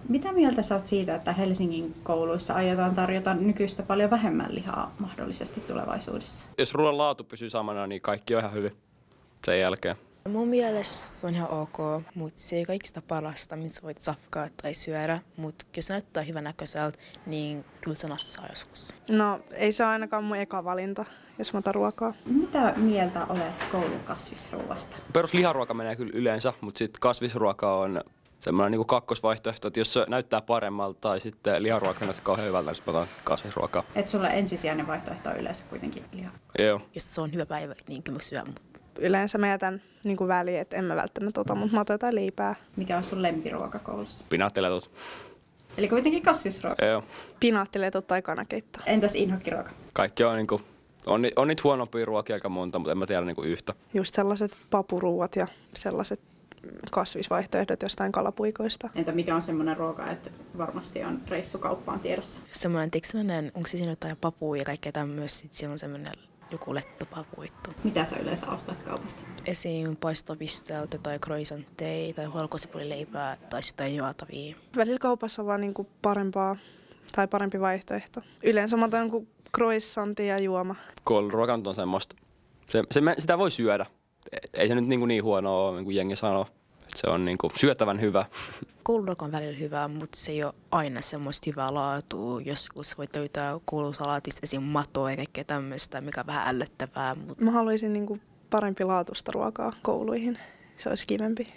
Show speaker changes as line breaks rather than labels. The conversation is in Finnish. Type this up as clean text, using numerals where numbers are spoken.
Mitä mieltä sä oot siitä, että Helsingin kouluissa aiotaan tarjota nykyistä paljon vähemmän lihaa mahdollisesti tulevaisuudessa?
Jos ruoan laatu pysyy samana, niin kaikki on ihan hyvin sen jälkeen.
Mun mielestä se on ihan ok, mutta se ei kaikista parasta, mitä sä voit safkaa tai syödä. Mutta jos se näyttää hyvänäköiseltä, niin kyllä se natsaa joskus.
No ei se ole ainakaan mun eka valinta, jos mä otan ruokaa.
Mitä mieltä olet koulun kasvisruuasta?
Perusliharuoka menee kyllä yleensä, mutta sitten kasvisruoka on semmoinen niin kuin kakkosvaihtoehto, että jos se näyttää paremmalta tai sitten liharuoka näyttää kauhean hyvältä, niin otan kasvisruokaa.
Et sulla ensisijainen vaihtoehto on yleensä kuitenkin liha?
Joo.
Jos se on hyvä päivä, niin kyllä mä syön.
Yleensä mä jätän niin kuin väliin, että en mä välttämättä ota, mutta mä otan jotain leipää.
Mikä on sun lempiruoka koulussa?
Pinaattiletut.
Eli kuitenkin kasvisruoka.
Joo.
Pinaattiletut tai kanakeitto.
Entäs inhokkiruoka?
Kaikki on niinku, on niitä huonompia ruokia aika monta, mutta en mä tiedä niinku yhtä.
Just sellaiset papuruuat ja sellaiset kasvisvaihtoehdot jostain kalapuikoista.
Entä mikä on semmoinen ruoka, että varmasti on reissukauppaan tiedossa?
Semmoinen, onko se siinä jotain papua ja kaikkea tämmöistä, sitten siellä on semmoinen joku lettopapuittu.
Mitä sä yleensä ostat kaupasta?
Esim. Paistopisteltä tai croissantteja tai valkosipulileipää tai sitä juotavia.
Välillä kaupassa on vaan niin kuin parempaa tai parempi vaihtoehto. Yleensä mä otan jonkun croissantin ja juoma.
Kouluruoka on semmoista. Sitä voi syödä. Ei se nyt niin huonoa ole, niin kuin jengi sanoo. Se on niin kuin syötävän hyvä.
Kouluruoka on välillä hyvää, mutta se ei ole aina semmoista hyvää laatua. Joskus voit löytää koulusalaatista esim. Matoa ja kaikkea tämmöistä, mikä on vähän ällöttävää.
Mä haluaisin niin kuin parempi laatusta ruokaa kouluihin. Se olisi kivempi.